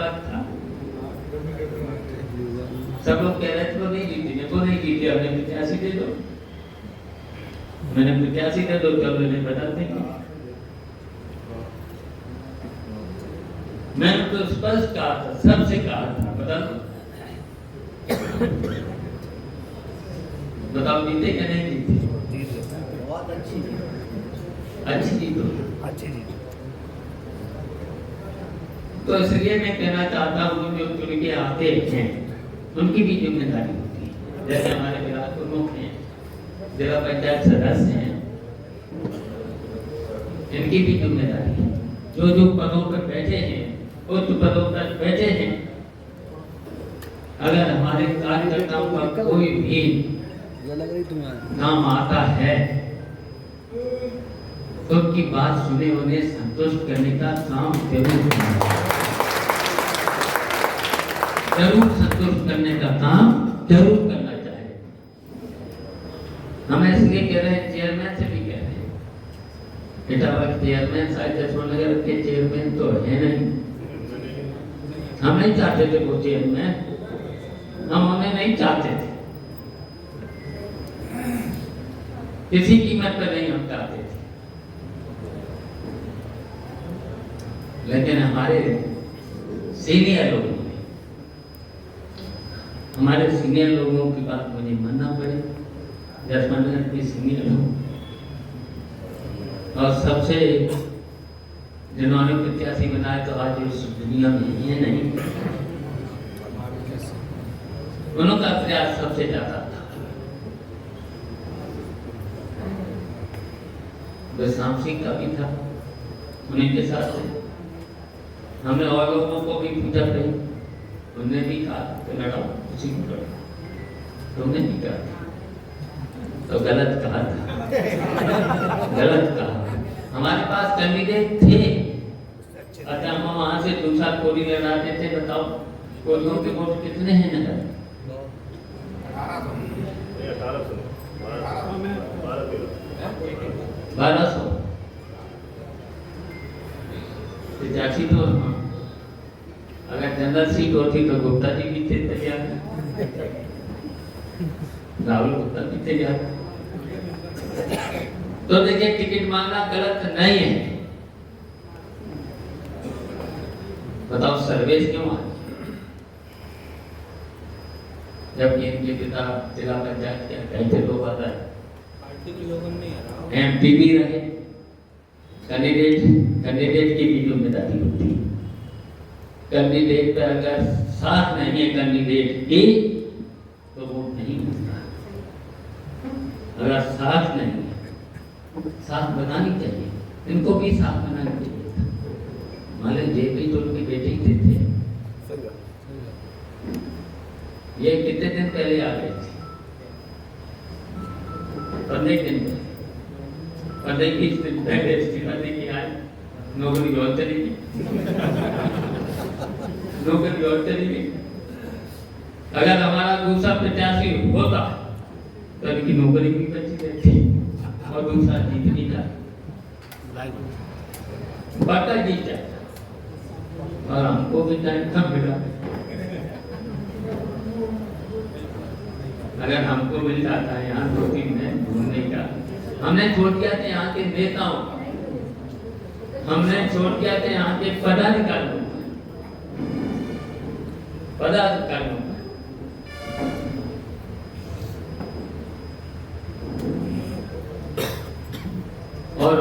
बात था। सब लोग कह रहे थे वो नहीं जीती, मैं वो नहीं जीती, आपने 85 दे दो, मैंने 85 दे दो, कल मैंने बता देंगे। मैंने तो स्पष्ट कहा था, सबसे कहा था, बता दो बताओ जीते क्या नहीं जीते? बहुत अच्छी जीत हो। अच्छी जीत। तो इसलिए मैं कहना चाहता हूँ जो चुन के आते हैं उनकी भी जिम्मेदारी होती है। जैसे हमारे विधायक प्रमुख हैं, जिला पंचायत सदस्य हैं, इनकी भी जिम्मेदारी है। जो पदों पर बैठे हैं, उच्च पदों पर बैठे हैं, अगर हमारे कार्यकर्ताओं का कोई भी काम आता है तो उनकी बात सुने, उन्हें संतुष्ट करने का काम जरूर संतुष्ट करने का काम जरूर करना चाहिए। हम इसलिए कह रहे हैं, चेयरमैन से भी कह रहे हैं, इटावा चेयरमैन शायद यशवंतनगर के चेयरमैन तो है नहीं, हम नहीं चाहते थे वो चेयरमैन, हम उन्हें नहीं चाहते थे, किसी कीमत पर नहीं हम चाहते थे। लेकिन हमारे सीनियर लोगों ने, हमारे सीनियर लोगों की बात मुझे मानना पड़े, यशवंतनगर के सीनियर लोग, और सबसे जिन्होंने प्रत्याशी बनाया तो आज इस दुनिया में ये नहीं, उनका प्रयास सबसे ज्यादा था। शाम सिंह का भी था, उन्हीं के साथ थे। हमने और लोगों को भी पूछा थे, उन्होंने भी कहा कि लड़ाओ, उसी को लड़ो, तुमने नहीं कहा तो गलत कहा था, गलत कहा। हमारे पास कैंडिडेट थे, अच्छा हम वहां से दूसरा कोरी लड़ाते थे, बताओ कोरियों के वोट कितने हैं नगर? 1200। तो अगर जनरल सीट होती तो गुप्ता जी भी थे तैयार, राहुल गुप्ता भी तैयार। तो देखिए, टिकट मांगना गलत नहीं है। बताओ सर्वेश क्यों आए? जब इनके पिता जिला पंचायत के कैसे लोग आता है, एमपी भी रहे, कैंडिडेट की भी जिम्मेदारी होती है। कैंडिडेट पे अगर साथ नहीं है कैंडिडेट की तो वोट नहीं मिलता। अगर साथ नहीं है, साथ बनानी चाहिए, इनको भी साथ बनानी चाहिए। मान लीजिए जेपी तो उनकी बेटे ही थे, ये कितने दिन पहले आ गए थे? 15 दिन पहले, 15-20 दिन पहले इस्तीफा देके आए, नौकरी और चली गई, नौकरी और चली गई। अगर हमारा दूसरा प्रत्याशी होता तो इनकी नौकरी भी बची रहती और दूसरा जीत नहीं जाता, पक्का जीत जाता और हमको भी टाइम कम मिला। अगर हमको मिल जाता है यहाँ 2-3 दिन घूमने का, हमने छोड़ दिया था यहाँ के नेताओं, हमने छोड़ दिया था यहाँ के पदाधिकारियों, और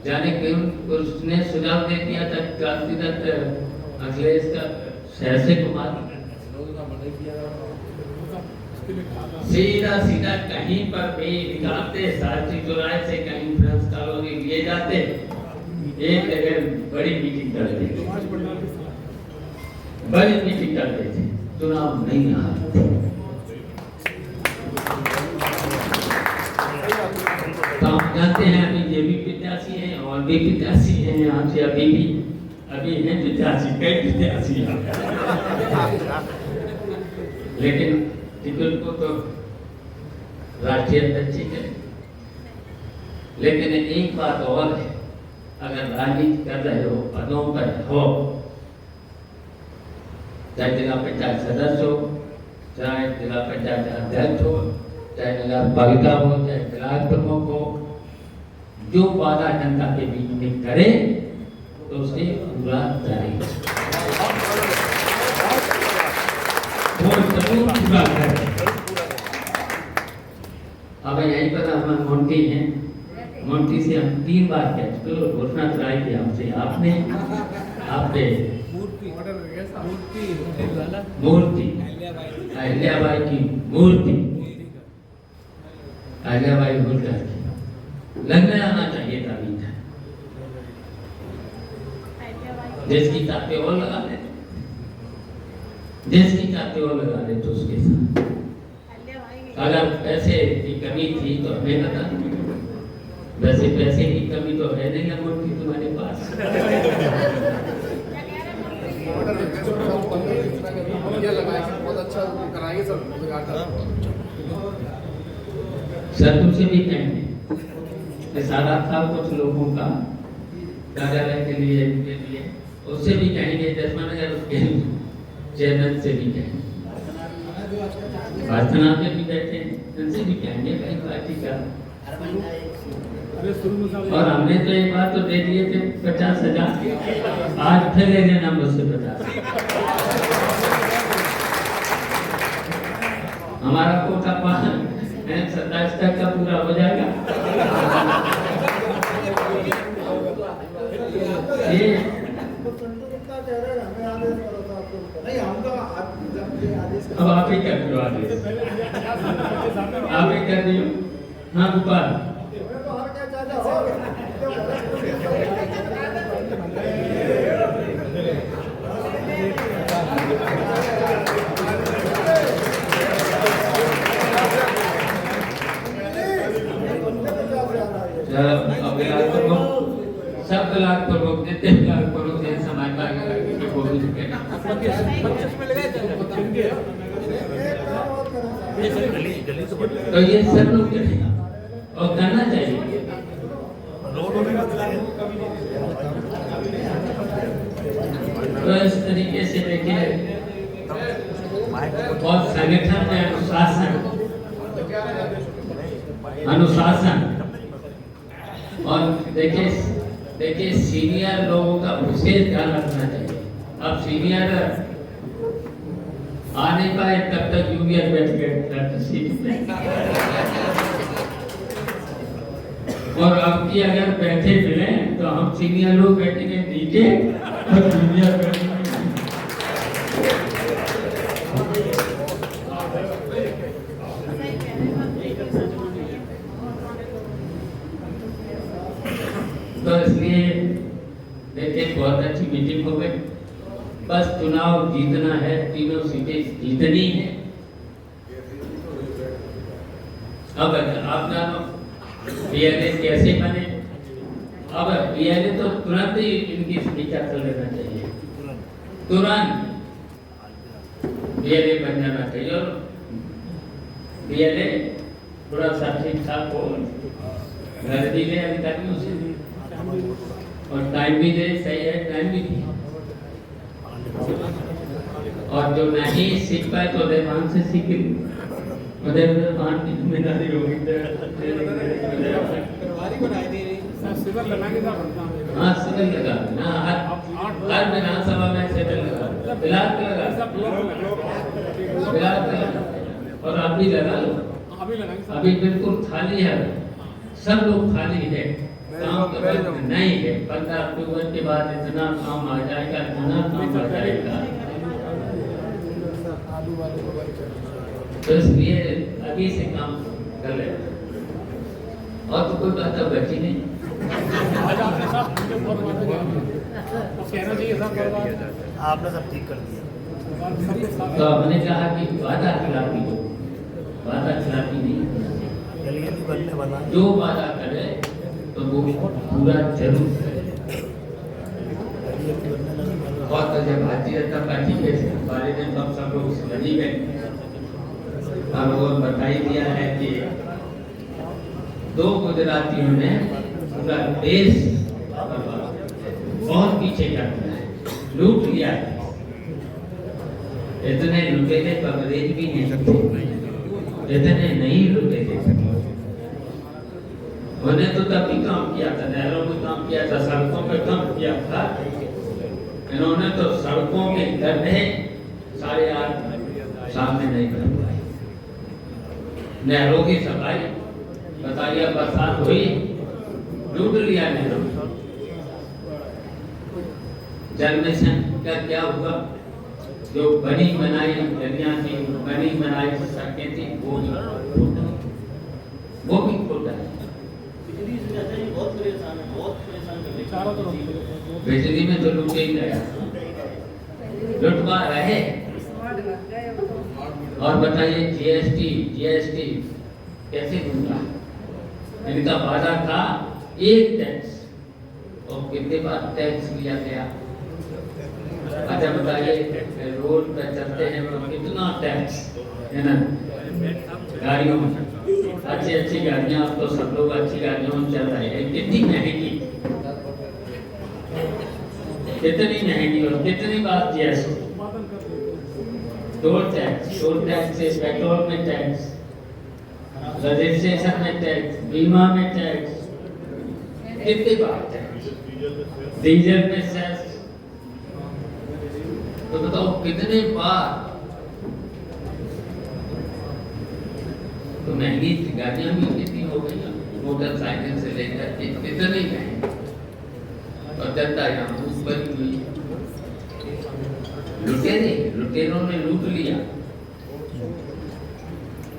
जाने क्यों उसने सुझाव दे दिया था क्रांतिरत्न अखिलेश का शहर से कुमार सीधा कहीं पर भी निकालते, सारथी चौराहे से कहीं फ्रेंड्स कॉलोनी लिए जाते, एक जगह बड़ी मीटिंग करते थे, बड़ी मीटिंग करते थे, चुनाव नहीं आ रहे। तो आप जानते हैं अभी ये भी प्रत्याशी हैं और भी प्रत्याशी हैं यहाँ से, अभी हैं प्रत्याशी, कई प्रत्याशी हैं, लेकिन टिकट को तो राष्ट्रीय अध्यक्ष है। लेकिन एक बात और है, अगर राजनीति कर रहे हो, पदों पर हो, चाहे जिला पंचायत सदस्य हो, चाहे जिला पंचायत अध्यक्ष हो, चाहे जिला पालिका हो, चाहे जिला प्रमुख हो, जो वादा जनता के बीच में करे तो उसे पूरा करे और जरूर पूरा करे। अब यहीं पर हम मोंटी हैं, मोंटी से हम 3 बार कह चुके और घोषणा कराई थी हमसे, आपने मूर्ति अहिल्याबाई की मूर्ति अहिल्याबाई होलकर की लगने आना चाहिए था अभी था। जिसकी चाहते और लगा ले, जिसकी चाहते और लगा ले तो उसके साथ। अगर पैसे की कमी थी तो हमें बता, वैसे पैसे की कमी तो है नहीं ना मूर्ति तुम्हारे पास। सर तुमसे भी कहेंगे सारा था कुछ लोगों का कार्यालय के लिए उससे भी कहेंगे, जसमानगर उसके चेयरमैन से भी कहेंगे, प्रार्थना पे भी बैठे उनसे भी कहेंगे कई पार्टी का। और हमने तो एक बार तो दे दिए थे 50,000, आज फिर ले लेना मुझसे 50। हमारा कोटा 27 तक का पूरा हो जाएगा। अब आप ही कर दो आदेश, आप ही कर दियो। हाँ गोपाल सब लाख प्रमुख देते लाख प्रमुख से समाज की कोशिश करें। तो ये सब लोग करेंगे और करना चाहिए। तो इस तरीके से देखिए और संगठन में अनुशासन और देखिए सीनियर लोगों का विशेष ध्यान रखना चाहिए। अब सीनियर आ नहीं पाए तब तक जूनियर बैठ गए सीट पे। और अब की अगर बैठे मिले तो हम सीनियर लोग बैठेंगे नीचे और जूनियर बैठेंगे। तो इसलिए देखिए बहुत अच्छी मीटिंग हो गई। बस चुनाव जीतना है, तीनों सीटें जीतनी है। अब आप जानो पीएलए कैसे बने। अब पीएलए तो तुरंत ही इनकी समीक्षा कर लेना चाहिए, तुरंत पीएलए बन जाना चाहिए। और पीएलए थोड़ा सा ठीक ठाक हो, घर भी ले अधिकारियों से और टाइम भी दे, सही है टाइम भी दिया। और जो नहीं सीख पाए तो देवान से सीख, देवान की जिम्मेदारी होगी। हाँ सिविल लगा ना, हर विधानसभा में सिविल लगा, फिलहाल लगा और अभी लगा लो। अभी बिल्कुल खाली है, सब लोग खाली है, काम तो नहीं है। 15 अक्टूबर के बाद इतना काम आ जाएगा, इतना काम आ जाएगा। तो इसलिए अभी से काम कर ले। और तो कोई बात अब बची नहीं। आपने सब ठीक कर दिया। तो हमने कहा कि वादा खिलाफी हो, वादा खिलाफी नहीं, जो वादा करे तो वो पूरा जरूर करे। और तो जब भारतीय जनता पार्टी के बारे में सब लोग समझ ही गए। हम लोगों ने बता ही दिया है कि 2 गुजरातियों ने पूरा देश बहुत पीछे कर दिया है, लूट लिया है। इतने लुटे थे कवरेज भी नहीं सकते, इतने नहीं लुटे थे। उन्होंने तो तब भी काम किया था, नहरों में काम किया था, सड़कों पे काम किया था। इन्होंने तो सड़कों के गड्ढे 8.5 सामने नहीं कर पाए। नहरों की सफाई बताइए, बरसात हुई लूट लिया नहरों। जल मिशन का क्या हुआ? जो बनी बनाई नदियां थी, बनी बनाई सड़कें थी, वो भी खोटा है। बिजली में तो लूटे ही गया, लुटवा रहे। और बताइए जीएसटी कैसे दूंगा? इनका वादा था एक टैक्स, और कितने बार टैक्स लिया गया? अच्छा बताइए, रोड पे चलते हैं तो कितना टैक्स है ना? गाड़ियों में अच्छी गाड़ियां, अब तो सब लोग अच्छी गाड़ियों में चल रहे हैं। कितनी महंगी और कितनी बार जीएसटी, टोल टैक्स से, पेट्रोल में टैक्स, रजिस्ट्रेशन में टैक्स, बीमा में टैक्स, कितनी बार टैक्स, डीजल में सेस। तो बताओ कितने बार। तो महंगी गाड़ियां भी कितनी हो गई, मोटरसाइकिल से लेकर के कितनी महंगी, और जनता यहाँ भूख बनी हुई। लुटेरों ने लूट लिया।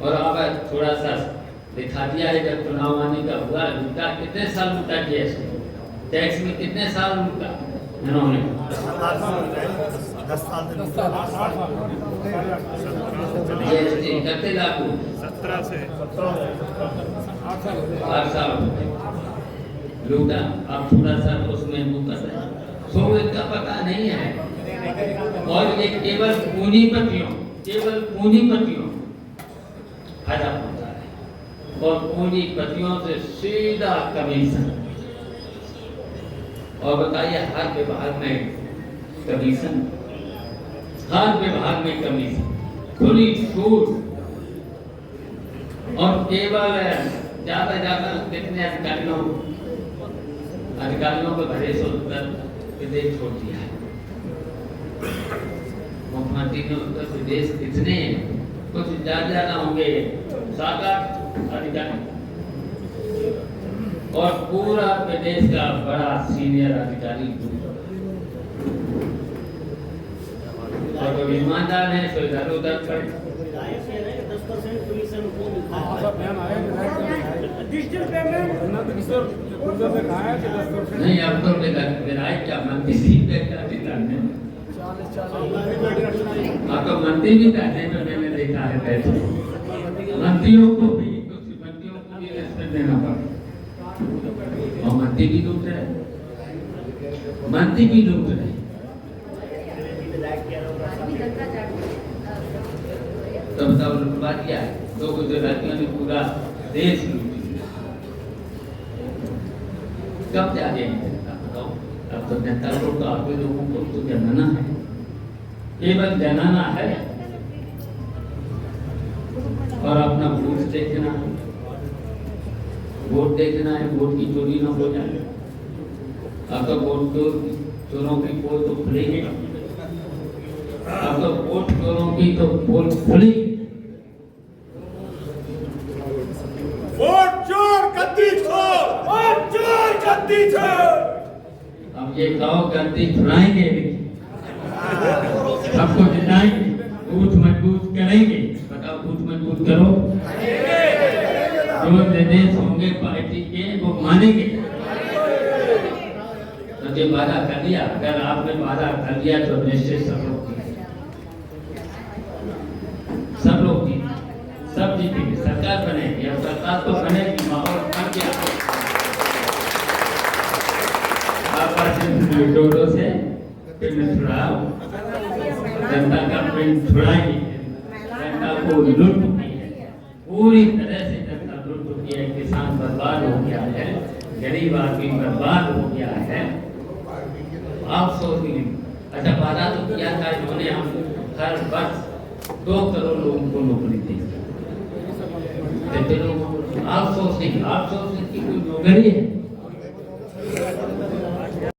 और अब थोड़ा सा दिखा दिया है, जब चुनाव आने का हुआ, लूटा कितने साल लूटा, जीएसटी टैक्स में कितने साल लूटा इन्होंने? 10 साल जीएसटी करते लागू 17 से 8 साल लूटा। अब थोड़ा सा उसमें मुँह कर रहे हैं, सो इतना पता नहीं है। और ये केवल पूंजीपतियों फायदा पहुंचा रहे, और पूंजीपतियों से सीधा कमीशन। और बताइए, हर विभाग में कमीशन, खुली छूट। और केवल ज्यादा कितने अधिकारियों को भरे सो विदेश छोड़ दिया है। मुख्यमंत्री ने उत्तर प्रदेश कितने, कुछ ज्यादा होंगे 7-8 अधिकारी, और पूरा प्रदेश का बड़ा सीनियर अधिकारी। और जो ईमानदार है सो इधर उधर कर नहीं। अब तो विधायक क्या मंत्री अब तो मंत्री भी कहने में मैंने देखा है पैसे। मंत्रियों को भी रिस्पेक्ट देना पड़ता, और मंत्री भी लूट रहे। तो बताओ, लुटवा दिया तो गुजरातियों ने पूरा देश लूट लिया। कब जागे बताओ? अब तो जनता को, तो आप लोगों को तो जनाना है, केवल जनाना है, और अपना वोट देखना है, वोट की चोरी न हो जाए। अब तो वोट चोरों की पोल तो खुलेगी, अब तो वोट चोरों की तो पोल खुली। वोट चोर गद्दी छोड़। अब ये कहो गद्दी छुड़ाएंगे, सबको जिताएंगे, बूथ मजबूत करेंगे। बताओ, बूथ मजबूत करो, जो निर्देश होंगे पार्टी के वो मानेंगे। तो जो वादा कर लिया, अगर आपने वादा कर लिया तो निश्चित सब लोग जीतेंगे, सरकार बनेगी। अब सरकार तो बनेगी, माहौल बन गया। जोरों से पिंड छुड़ाओ, जनता का पिंड छुड़ाएंगे। जनता को लूट की है, पूरी तरह से जनता लूट चुकी है। किसान बर्बाद हो गया है, गरीब आदमी बर्बाद हो गया है। आप सोचिए, अच्छा वादा तो किया था इन्होंने, हम हर वर्ष 2 करोड़ लोगों को नौकरी देगी। आउटसोर्सिंग की कोई नौकरी है